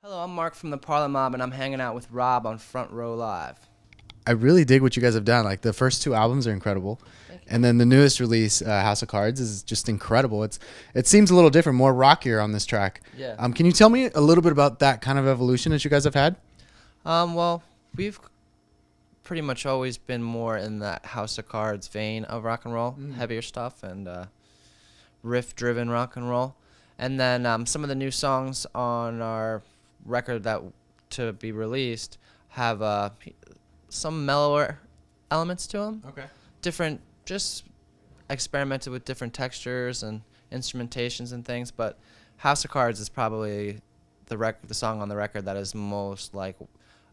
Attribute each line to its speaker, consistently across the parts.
Speaker 1: Hello, I'm Mark from the Parlor Mob, and I'm hanging out with Rob on Front Row Live.
Speaker 2: I really dig what you guys have done. Like the first two albums are incredible,
Speaker 1: Thank you.
Speaker 2: and then the newest release, House of Cards, is just incredible. It seems a little different, more rockier on this track.
Speaker 1: Yeah.
Speaker 2: Can you tell me a little bit about that kind of evolution that you guys have had?
Speaker 1: Well, we've pretty much always been more in that House of Cards vein of rock and roll, heavier stuff, and riff-driven rock and roll. And then some of the new songs on our record that to be released have some mellower elements to them.
Speaker 2: Okay.
Speaker 1: Different, just experimented with different textures and instrumentations and things. But House of Cards is probably the song on the record that is most like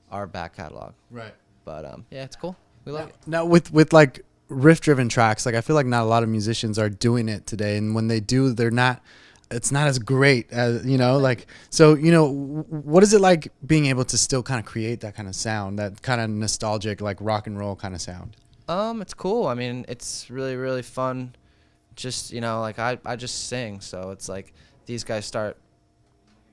Speaker 1: our back catalog.
Speaker 2: Right.
Speaker 1: But yeah, it's cool. We like it.
Speaker 2: Now with like riff-driven tracks, like I feel like not a lot of musicians are doing it today, and when they do, they're not. It's not as great as like. So what is it like being able to still kind of create that kind of sound, that kind of nostalgic like rock and roll kind of sound?
Speaker 1: It's cool. I mean, it's really, really fun. Just, like I just sing. So it's like these guys start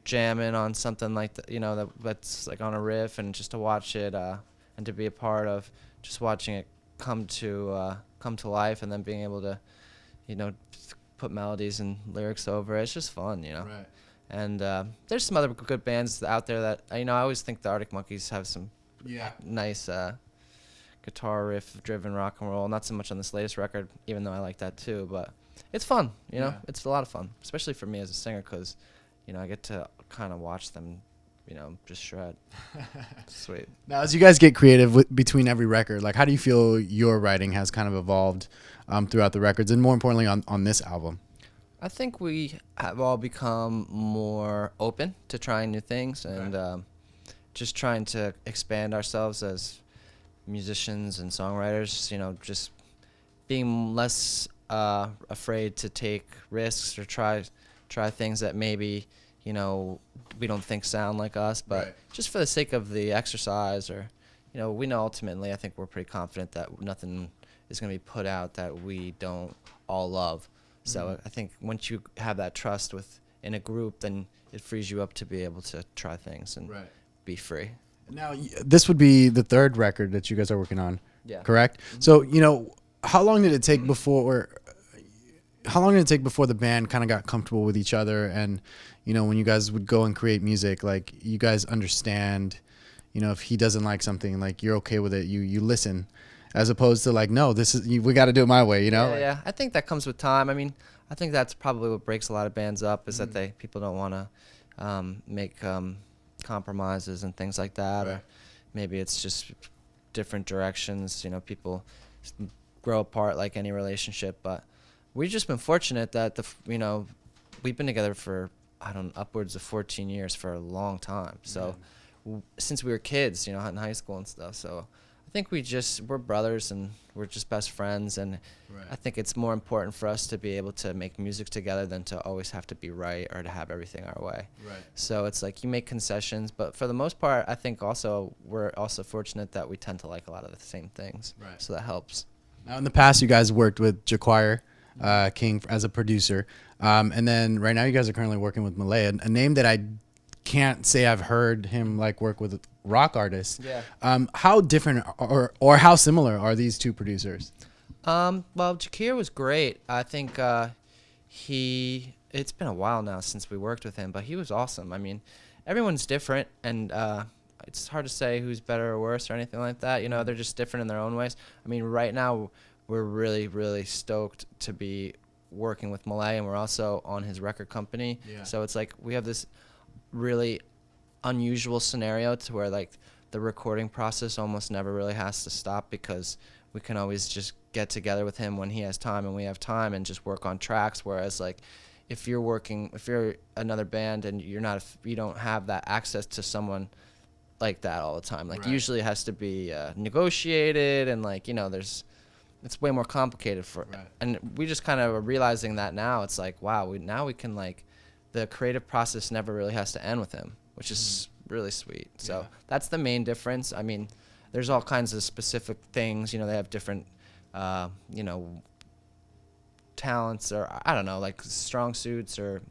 Speaker 1: jamming on something like, that's like on a riff, and just to watch it and to be a part of just watching it come to life, and then being able to, put melodies and lyrics over it. It's just fun,
Speaker 2: Right.
Speaker 1: And there's some other good bands out there that, I always think the Arctic Monkeys have some
Speaker 2: Yeah.
Speaker 1: nice guitar riff driven rock and roll. Not so much on this latest record, even though I like that too, but it's fun.
Speaker 2: Yeah.
Speaker 1: It's a lot of fun, especially for me as a singer, because I get to kind of watch them just shred. Sweet.
Speaker 2: Now, as you guys get creative between every record, like how do you feel your writing has kind of evolved throughout the records, and more importantly on this album?
Speaker 1: I think we have all become more open to trying new things, and just trying to expand ourselves as musicians and songwriters, just being less afraid to take risks or try things that maybe we don't think sound like us, but
Speaker 2: Right.
Speaker 1: just for the sake of the exercise, or we know ultimately, I think we're pretty confident that nothing is going to be put out that we don't all love. So I think once you have that trust in a group, then it frees you up to be able to try things and
Speaker 2: Right.
Speaker 1: be free.
Speaker 2: Now, this would be the third record that you guys are working on,
Speaker 1: Yeah.
Speaker 2: correct? So, how long did it take before the band kind of got comfortable with each other, and when you guys would go and create music, like you guys understand, if he doesn't like something, like you're okay with it, you listen, as opposed to like, no, we got to do it my way,
Speaker 1: Yeah. I think that comes with time. I mean, I think that's probably what breaks a lot of bands up, is that people don't want to make compromises and things like that.
Speaker 2: Right.
Speaker 1: Or maybe it's just different directions. People grow apart like any relationship. But we've just been fortunate that we've been together for upwards of 14 years, for a long time. So since we were kids, in high school and stuff. So I think we're brothers, and we're just best friends, and
Speaker 2: Right.
Speaker 1: I think it's more important for us to be able to make music together than to always have to be right or to have everything our way.
Speaker 2: Right.
Speaker 1: So it's like you make concessions, but for the most part, I think we're also fortunate that we tend to like a lot of the same things.
Speaker 2: Right.
Speaker 1: So that helps.
Speaker 2: Now, in the past, you guys worked with Jaquire King as a producer, and then right now you guys are currently working with Malay, a name that I can't say I've heard him like work with rock artists.
Speaker 1: Yeah.
Speaker 2: How different or how similar are these two producers?
Speaker 1: Well, Jakir was great. I think it's been a while now since we worked with him, but he was awesome. I mean, everyone's different, and it's hard to say who's better or worse or anything like that. They're just different in their own ways. I mean, right now we're really, really stoked to be working with Malay, and we're also on his record company.
Speaker 2: Yeah.
Speaker 1: So it's like we have this really unusual scenario to where like the recording process almost never really has to stop, because we can always just get together with him when he has time and we have time and just work on tracks. Whereas like if you're another band and you don't have that access to someone like that all the time, like
Speaker 2: Right.
Speaker 1: usually it has to be negotiated, and like it's way more complicated
Speaker 2: Right.
Speaker 1: and we just kind of are realizing that now. It's like, wow, now we can like, the creative process never really has to end with him, which is really sweet. So
Speaker 2: Yeah.
Speaker 1: that's the main difference. I mean, there's all kinds of specific things, they have different talents, or I don't know, like strong suits, or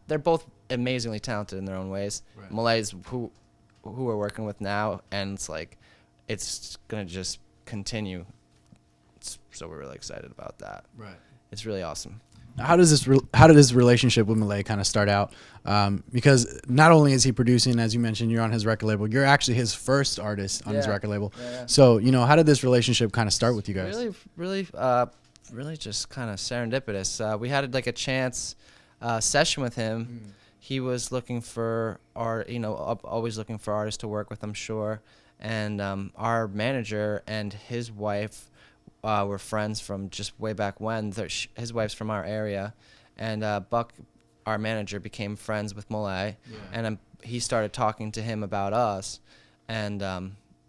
Speaker 1: they're both amazingly talented in their own ways.
Speaker 2: Right.
Speaker 1: Malay's who we're working with now, and it's like it's gonna just continue. So we're really excited about that.
Speaker 2: Right.
Speaker 1: It's really awesome.
Speaker 2: How did this relationship with Malay kind of start out? Because not only is he producing, as you mentioned, you're on his record label. You're actually his first artist on his record label. Yeah. So how did this relationship kind of start with you guys?
Speaker 1: Really just kind of serendipitous. We had like a chance session with him. He was looking for always looking for artists to work with, I'm sure. And our manager and his wife were friends from just way back when. His wife's from our area, and Buck, our manager, became friends with Malay, and he started talking to him about us, and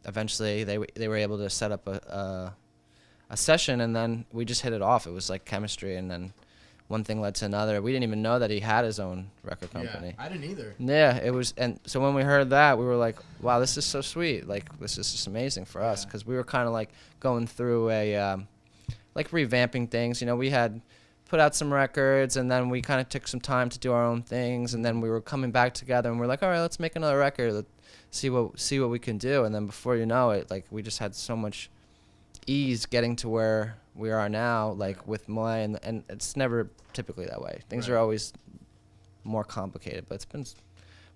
Speaker 1: eventually they were able to set up a session, and then we just hit it off. It was like chemistry, and then one thing led to another. We didn't even know that he had his own record company.
Speaker 2: Yeah, I didn't either.
Speaker 1: Yeah, it was, and so when we heard that, we were like, wow, this is so sweet. Like, this is just amazing for us, because we were kind of like going through like revamping things. We had put out some records, and then we kind of took some time to do our own things, and then we were coming back together, and we're like, all right, let's make another record. Let's see what we can do. And then before you know it, like, we just had so much ease getting to where we are now, like with Malay, and it's never typically that way. Things are always more complicated, but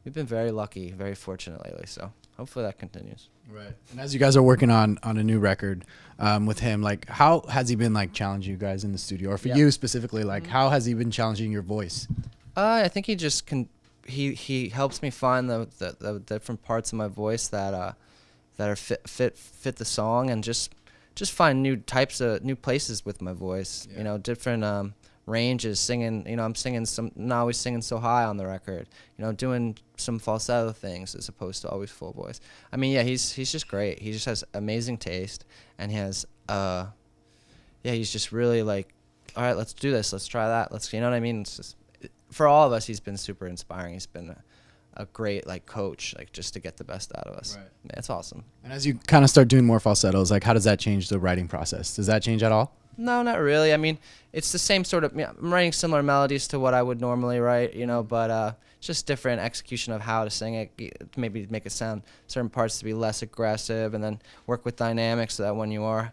Speaker 1: we've been very lucky, very fortunate lately, so hopefully that continues.
Speaker 2: Right. And as you guys are working on a new record with him, like, how has he been like challenging you guys in the studio, or for you specifically, like how has he been challenging your voice?
Speaker 1: I think he just he helps me find the different parts of my voice that are fit the song, and just find new places with my voice. Different ranges, singing. I'm singing not always singing so high on the record. Doing some falsetto things as opposed to always full voice. I mean, he's just great. He just has amazing taste, and he has he's just really like, all right, let's do this. Let's try that. You know what I mean? It's just, for all of us, he's been super inspiring. He's been a great like coach, like just to get the best out of us. Right. Yeah, it's awesome.
Speaker 2: And as you kind of start doing more falsettos, like how does that change the writing process? Does that change at all?
Speaker 1: No, not really. I mean, it's the same sort of. I'm writing similar melodies to what I would normally write, but just different execution of how to sing it. Maybe make it sound certain parts to be less aggressive, and then work with dynamics so that when you are,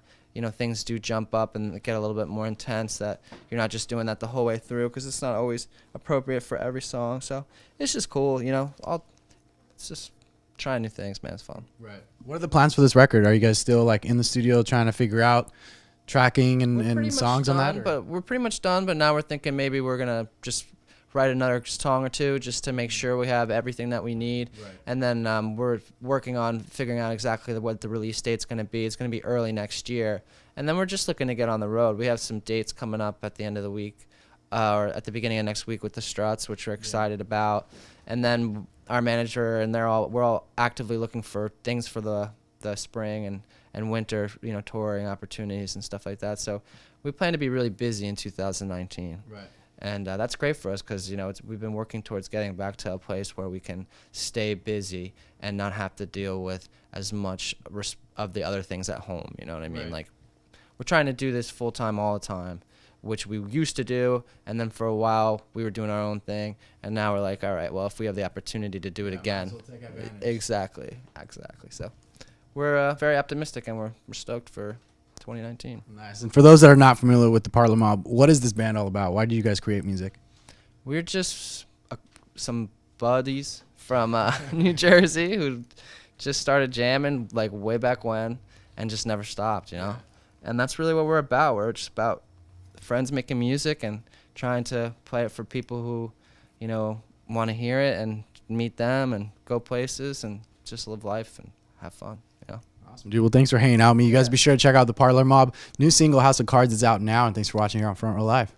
Speaker 1: things do jump up and get a little bit more intense, that you're not just doing that the whole way through, because it's not always appropriate for every song. So it's just cool, it's just trying new things, man. It's fun.
Speaker 2: Right. What are the plans for this record? Are you guys still like in the studio trying to figure out tracking and songs on that?
Speaker 1: But we're pretty much done, but now we're thinking maybe we're going to just write another song or two just to make sure we have everything that we need. Right. And then we're working on figuring out exactly what the release date's going to be. It's going to be early next year. And then we're just looking to get on the road. We have some dates coming up at the end of the week, or at the beginning of next week with the Struts, which we're excited about. And then our manager and we're all actively looking for things for the spring and winter, touring opportunities and stuff like that. So we plan to be really busy in 2019. Right. And that's great for us, because we've been working towards getting back to a place where we can stay busy and not have to deal with as much of the other things at home. You know what I mean? Right. Like, we're trying to do this full time all the time, which we used to do, and then for a while we were doing our own thing, and now we're like, all right, well, if we have the opportunity to do it again,
Speaker 2: might as well take advantage.
Speaker 1: Exactly. So we're very optimistic, and we're stoked for 2019.
Speaker 2: Nice. And for those that are not familiar with the Parlor Mob, what is this band all about? Why do you guys create music?
Speaker 1: We're just some buddies from New Jersey who just started jamming like way back when and just never stopped, And that's really what we're about. We're just about friends making music and trying to play it for people who, want to hear it and meet them and go places and just live life and have fun.
Speaker 2: Awesome, dude. Well, thanks for hanging out with me. You guys be sure to check out the Parlor Mob. New single, House of Cards, is out now. And thanks for watching here on Front Row Live.